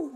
Hey,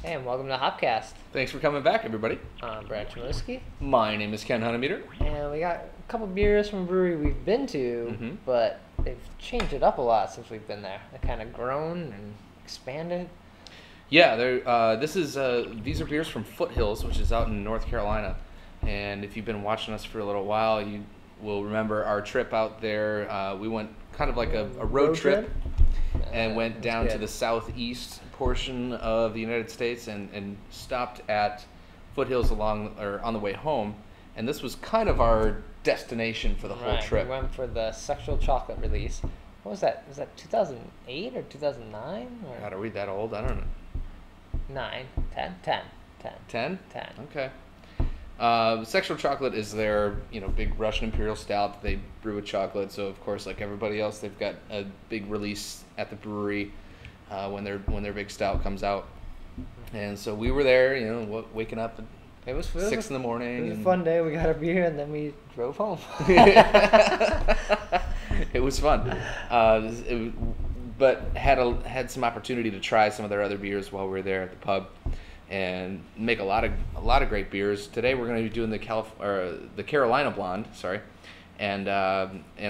and welcome to Hopcast. Thanks for coming back, everybody. I'm Brad Chmielewski. My name is Ken Hunnemeder. And we got a couple beers from a brewery we've been to, but they've changed it up a lot since we've been there. They've kind of grown and expanded. Yeah, these are beers from Foothills, which is out in North Carolina. And if you've been watching us for a little while, you will remember our trip out there. We went kind of like a road trip and went down to the southeast portion of the United States and stopped at Foothills on the way home. And this was kind of our destination for the whole trip. We went for the Sexual Chocolate release. What was that? Was that 2008 or 2009? God, are we that old? I don't know. 9, 10, 10, 10. 10? 10. Okay. Sexual Chocolate is their, big Russian Imperial Stout that they brew with chocolate. So of course, like everybody else, they've got a big release at the brewery when their big stout comes out. And so we were there, waking up at 6 in the morning. It was a fun day. We got a beer and then we drove home. It was fun, but had some opportunity to try some of their other beers while we were there at the pub, and make a lot of great beers. Today we're going to be doing the Carolina Blonde, and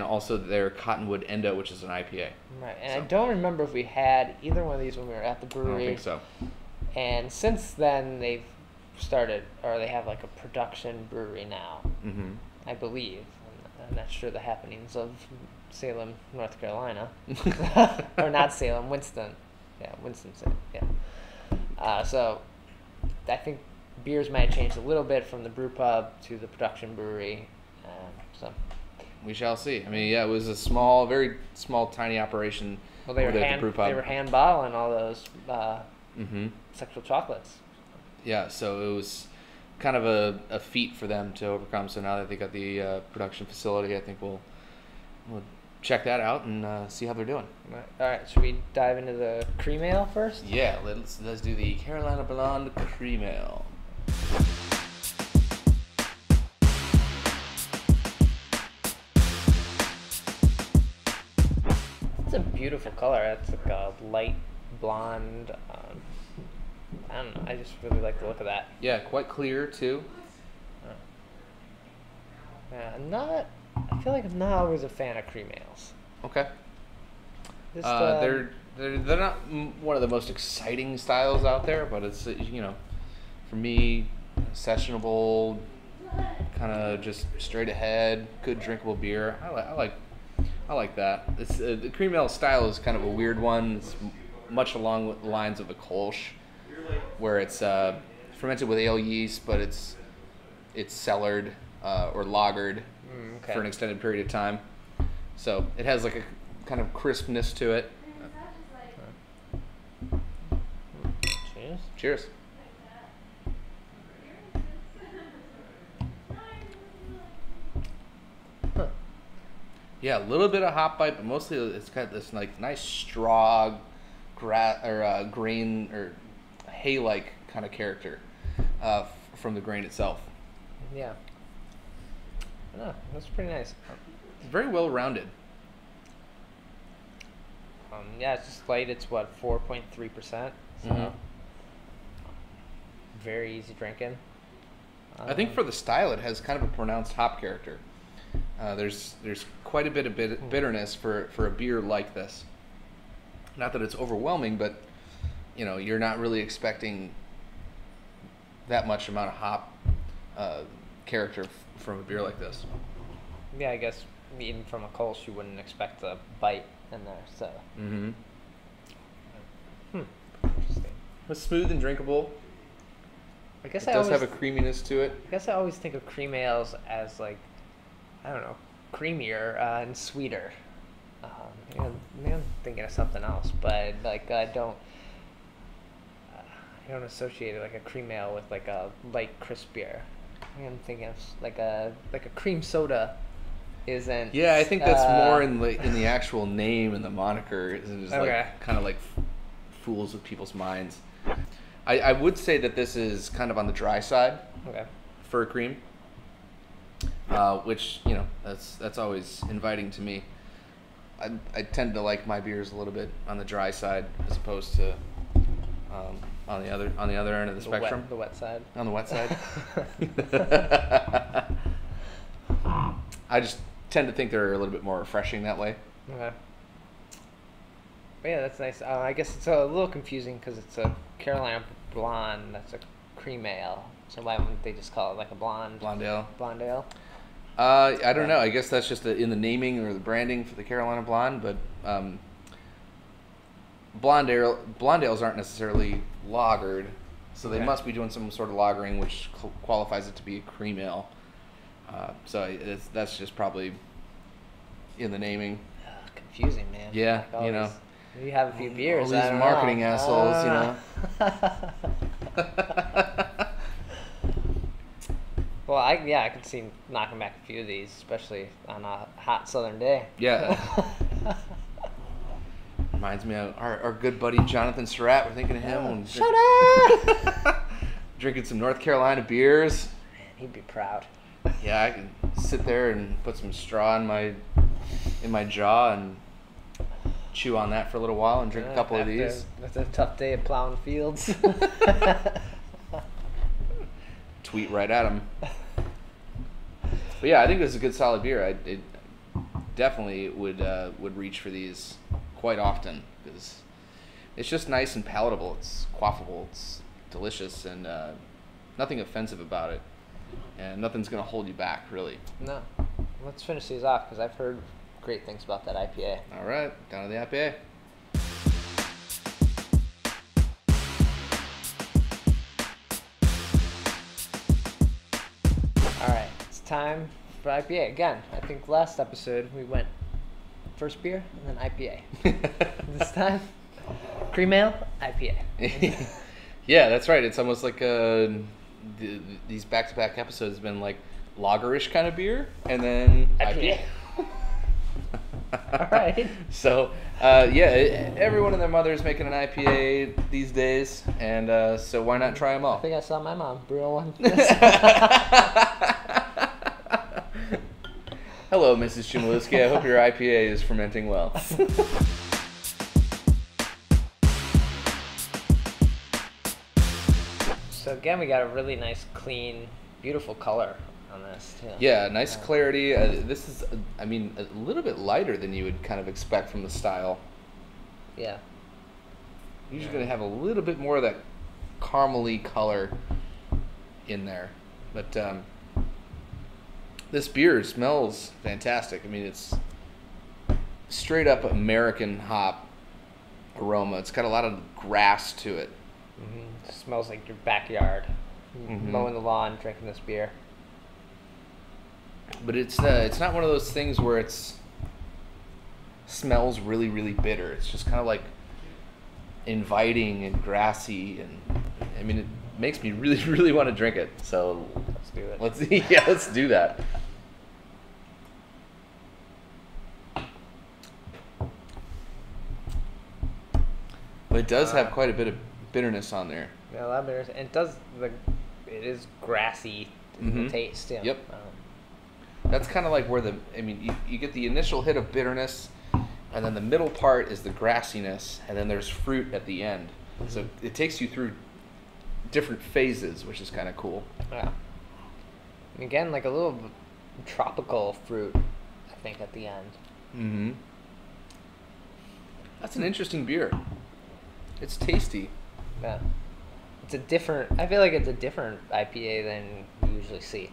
also their Cottonwood Endo, which is an IPA. Right, and I don't remember if we had either one of these when we were at the brewery. I don't think so. And since then they've started, or they have like a production brewery now. Mm-hmm. I believe. I'm not sure the happenings of Salem, North Carolina, or not Salem, Winston. Yeah, Winston-Salem. Yeah. So I think beers might have changed a little bit from the brew pub to the production brewery. So we shall see. I mean, yeah, it was a very small, tiny operation. Well, they were hand bottling all those Sexual Chocolates. Yeah, so it was kind of a feat for them to overcome. So now that they got the production facility, I think we'll check that out and see how they're doing. All right, should we dive into the cream ale first? Yeah, let's do the Carolina Blonde Cream Ale. It's a beautiful color. It's like a light blonde. I don't know. I just really like the look of that. Yeah, quite clear too. Yeah, I feel like I'm not always a fan of cream ales. Okay. They're not one of the most exciting styles out there, but it's for me, sessionable, kind of just straight ahead, good drinkable beer. I like that. It's the cream ale style is kind of a weird one. It's much along the lines of a Kolsch, where it's fermented with ale yeast, but it's cellared or lagered for an extended period of time. So it has like a kind of crispness to it. Cheers. Cheers. Huh. Yeah, a little bit of hop bite, but mostly it's got this like nice straw, grain or hay-like kind of character from the grain itself. Yeah. Oh, that's pretty nice. It's very well rounded. Yeah, it's just light. It's 4.3%. So very easy drinking. I think for the style, it has kind of a pronounced hop character. There's quite a bit of bitterness for a beer like this. Not that it's overwhelming, but you're not really expecting that much amount of hop character from a beer like this. Yeah, I guess even from a Kolsch, you wouldn't expect a bite in there. So. Interesting. It's smooth and drinkable. I guess it does have a creaminess to it. I guess I always think of cream ales as like, I don't know, creamier and sweeter. Maybe I'm thinking of something else, but like I don't associate it like a cream ale with like a light crisp beer. I'm thinking of like a cream soda isn't. Yeah, I think that's more in the actual name and the moniker. It's just like kind of like fools with people's minds. I would say that this is kind of on the dry side for a cream, which, you know, that's always inviting to me. I tend to like my beers a little bit on the dry side as opposed to on the other end of the spectrum. The wet side. On the wet side. I just tend to think they're a little bit more refreshing that way. Okay. But yeah, that's nice. I guess it's a little confusing because it's a Carolina blonde. That's a cream ale. So why wouldn't they just call it like a blonde ale? Blonde ale. I don't know. I guess that's just in the naming or the branding for the Carolina blonde. But blonde ales aren't necessarily lagered, so they must be doing some sort of lagering, which qualifies it to be a cream ale. So that's just probably in the naming. Confusing, man. Yeah, like you know. You have a few beers. All these marketing assholes, you know. Well, I could see knocking back a few of these, especially on a hot southern day. Yeah. Reminds me of our good buddy Jonathan Surratt. We're thinking of him. Shut up! Drinking some North Carolina beers. Man, he'd be proud. Yeah, I can sit there and put some straw in my jaw and chew on that for a little while and drink a couple of these. That's a tough day of plowing fields. Tweet right at him. But yeah, I think this is a good solid beer. It definitely would reach for these quite often because it's just nice and palatable. It's quaffable. It's delicious and nothing offensive about it. And nothing's going to hold you back, really. No. Let's finish these off because I've heard great things about that IPA. All right, down to the IPA. All right, it's time for IPA. Again, I think last episode we went first beer and then IPA. This time, cream ale, IPA. Yeah, that's right. It's almost like these back-to-back episodes have been like lagerish kind of beer and then IPA. All right. So, everyone and their mother is making an IPA these days, and so why not try them all? I think I saw my mom brew one. Hello, Mrs. Chmielewski. I hope your IPA is fermenting well. So again, we got a really nice, clean, beautiful color on this too. Yeah, nice clarity. This is, a little bit lighter than you would kind of expect from the style. Yeah. Usually going to have a little bit more of that caramely color in there. But this beer smells fantastic. I mean, it's straight up American hop aroma. It's got a lot of grass to it. Mm-hmm. It smells like your backyard. Mowing the lawn, drinking this beer. But it's not one of those things where it's smells really, really bitter. It's just kind of like inviting and grassy, and I mean, it makes me really, really want to drink it. So let's do it. Let's do that. But it does have quite a bit of bitterness on there. Yeah, a lot of bitterness, and it is grassy in the taste. Yeah. Yep. That's kind of like where you get the initial hit of bitterness, and then the middle part is the grassiness, and then there's fruit at the end. Mm-hmm. So it takes you through different phases, which is kind of cool. Yeah. And again, like a little tropical fruit, I think, at the end. Mm-hmm. That's an interesting beer. It's tasty. Yeah. I feel like it's a different IPA than you usually see.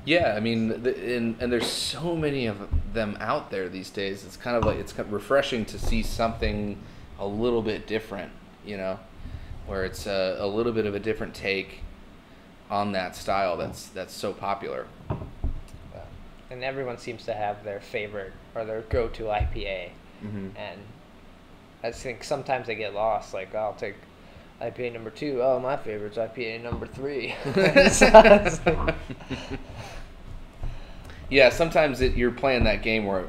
Yeah, I mean, and there's so many of them out there these days. It's kind of refreshing to see something a little bit different, you know, where it's a little bit of a different take on that style that's so popular. And everyone seems to have their favorite or their go-to IPA, and I think sometimes they get lost. Like, I'll take IPA number 2. Oh, my favorite's IPA number 3. Yeah, sometimes you're playing that game where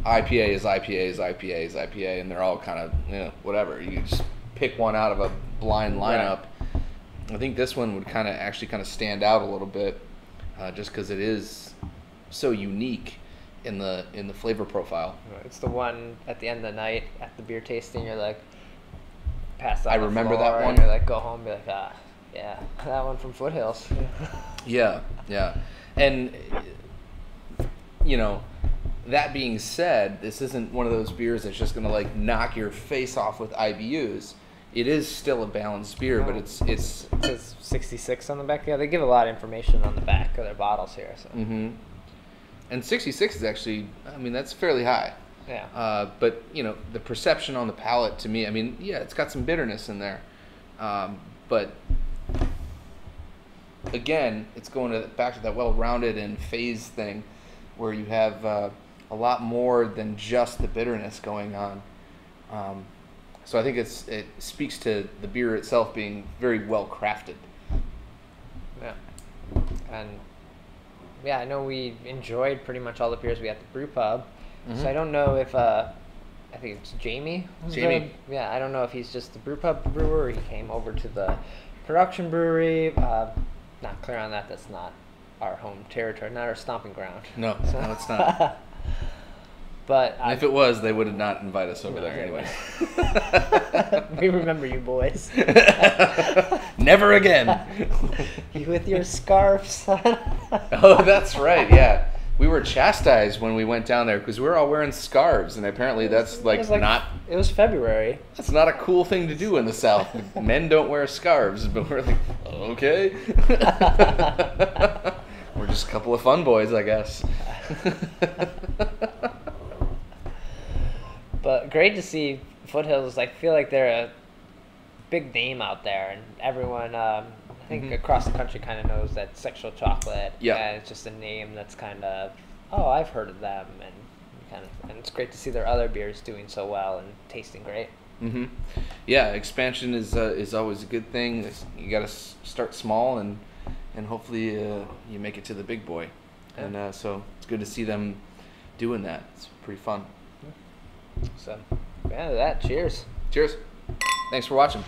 IPA is IPA is IPA is IPA, and they're all kind of, whatever. You just pick one out of a blind lineup. I think this one would actually kind of stand out a little bit, just because it is so unique in the flavor profile. It's the one at the end of the night at the beer tasting. You're like, passed out. I remember that one. You're like, go home, and be like, yeah, that one from Foothills. Yeah. And, that being said, this isn't one of those beers that's just going to, like, knock your face off with IBUs. It is still a balanced beer, but it's... It says 66 on the back. Yeah, they give a lot of information on the back of their bottles here. So. Mm-hmm. And 66 is actually, that's fairly high. Yeah. But, the perception on the palate to me, it's got some bitterness in there. But... Again, it's going back to that well-rounded and phased thing where you have a lot more than just the bitterness going on. So I think it speaks to the beer itself being very well-crafted. Yeah. And, I know we enjoyed pretty much all the beers we had at the brew pub. Mm-hmm. So I don't know if, I think it's Jamie. I don't know if he's just the brew pub brewer or he came over to the production brewery. Not clear on that. That's not our home territory, not our stomping ground. No, it's not. But if it was, they would have not invited us over there anyway. We remember you boys. Never again. You with your scarves. Oh, that's right. Yeah, we were chastised when we went down there because we were all wearing scarves, and apparently that's not. It was February. That's not a cool thing to do in the South. Men don't wear scarves, but we're like, okay. We're just a couple of fun boys, I guess. But great to see Foothills. I feel like they're a big name out there, and everyone, I think across the country, kind of knows that Sexual Chocolate. Yeah. And it's just a name that's kind of, I've heard of them, and it's great to see their other beers doing so well and tasting great. Mm-hmm. Yeah, expansion is always a good thing. You got to start small and hopefully you make it to the big boy. Yeah. And so it's good to see them doing that. It's pretty fun. So, that. Cheers. Cheers. Thanks for watching.